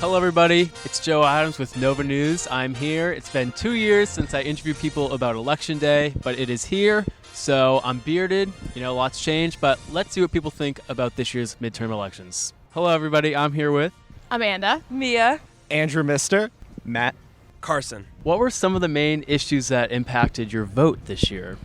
Hello, everybody. It's Joe Adams with Nova News. I'm here. It's been 2 years since I interviewed people about Election Day, but it is here. So I'm bearded. Lots changed, but let's see what people think about this year's midterm elections. Hello, everybody. I'm here with Amanda. Mia. Andrew Mister. Matt. Carson. What were some of the main issues that impacted your vote this year?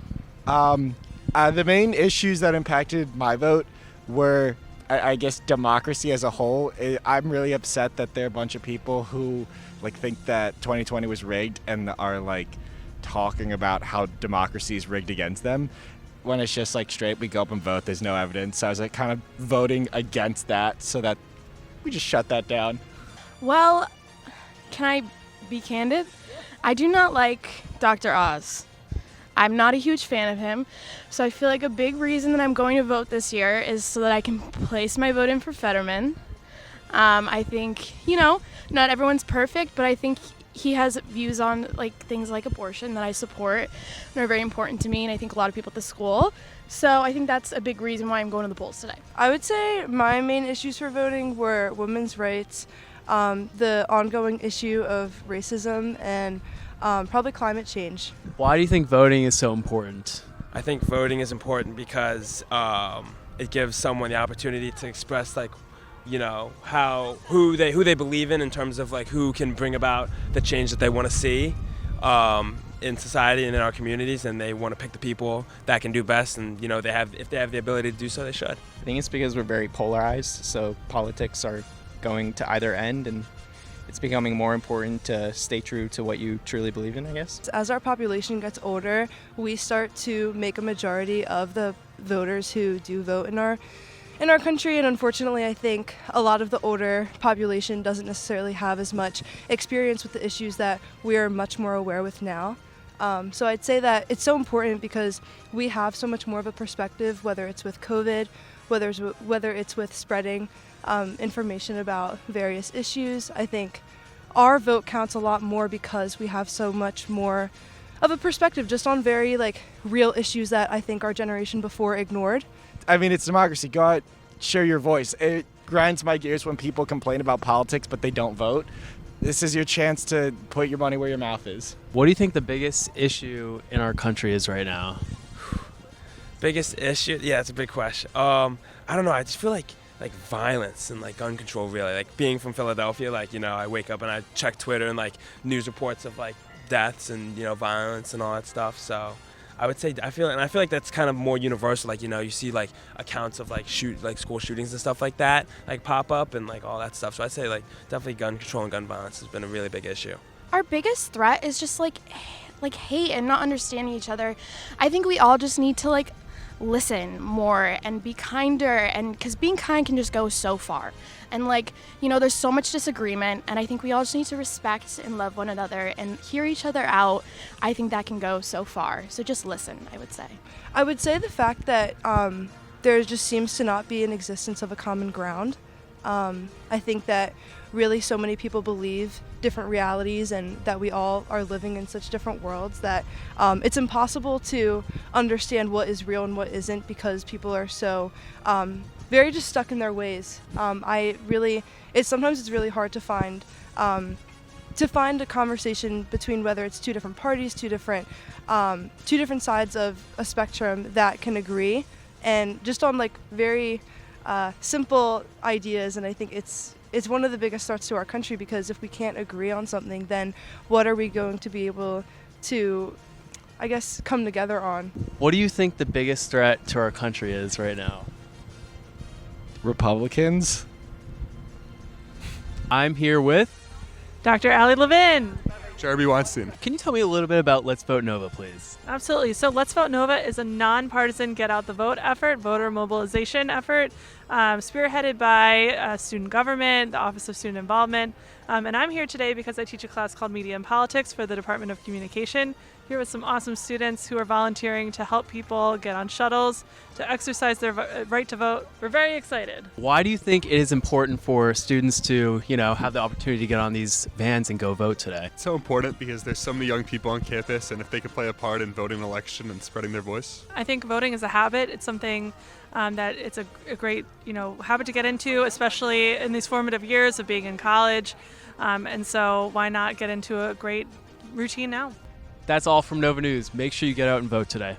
The main issues that impacted my vote were, I guess, democracy as a whole. I'm really upset that there are a bunch of people who think that 2020 was rigged and are talking about how democracy is rigged against them, when it's just straight, we go up and vote, there's no evidence. So I was kind of voting against that so that we just shut that down. Well, can I be candid? I do not like Dr. Oz. I'm not a huge fan of him, so I feel like a big reason that I'm going to vote this year is so that I can place my vote in for Fetterman. I think, not everyone's perfect, but I think he has views on things like abortion that I support and are very important to me, and I think a lot of people at the school. So I think that's a big reason why I'm going to the polls today. I would say my main issues for voting were women's rights, the ongoing issue of racism, and probably climate change. Why do you think voting is so important? I think voting is important because it gives someone the opportunity to express who they believe in terms of who can bring about the change that they want to see in society and in our communities, and they want to pick the people that can do best, and if they have the ability to do so, they should. I think it's because we're very polarized, so politics are going to either end, and it's becoming more important to stay true to what you truly believe in, I guess. As our population gets older, we start to make a majority of the voters who do vote in our country, and unfortunately I think a lot of the older population doesn't necessarily have as much experience with the issues that we are much more aware with now. So I'd say that it's so important because we have so much more of a perspective, whether it's with COVID, whether it's with spreading information about various issues. I think our vote counts a lot more because we have so much more of a perspective just on very real issues that I think our generation before ignored. I mean, it's democracy. Go out, share your voice. It grinds my gears when people complain about politics but they don't vote. This is your chance to put your money where your mouth is. What do you think the biggest issue in our country is right now? Biggest issue? Yeah, it's a big question. I don't know. I just feel like violence and gun control, really. Being from Philadelphia, I wake up and I check Twitter and news reports of deaths and violence and all that stuff. So I would say I feel like that's kind of more universal. You see accounts of school shootings and stuff like that pop up and all that stuff. So I'd say definitely gun control and gun violence has been a really big issue. Our biggest threat is just hate and not understanding each other. I think we all just need to listen more and be kinder, and because being kind can just go so far, and there's so much disagreement, and I think we all just need to respect and love one another and hear each other out. I think that can go so far, so just listen. I would say the fact that there just seems to not be an existence of a common ground. I think that really so many people believe different realities and that we all are living in such different worlds that it's impossible to understand what is real and what isn't because people are so very just stuck in their ways. Sometimes it's really hard to find a conversation between whether it's two different parties, two different sides of a spectrum that can agree, and just on very simple ideas. And I think it's one of the biggest threats to our country, because if we can't agree on something, then what are we going to be able to, I guess, come together on? What do you think the biggest threat to our country is right now? Republicans. I'm here with Dr. Allie Levin. Jeremy Weinstein. Can you tell me a little bit about Let's Vote Nova, please? Absolutely. So Let's Vote Nova is a nonpartisan get out the vote effort, voter mobilization effort, spearheaded by student government, the Office of Student Involvement. And I'm here today because I teach a class called Media and Politics for the Department of Communication here with some awesome students who are volunteering to help people get on shuttles, to exercise their right to vote. We're very excited. Why do you think it is important for students to, have the opportunity to get on these vans and go vote today? It's so important because there's so many young people on campus, and if they could play a part in voting an election and spreading their voice. I think voting is a habit. It's something that it's a great, habit to get into, especially in these formative years of being in college. And so why not get into a great routine now? That's all from Nova News. Make sure you get out and vote today.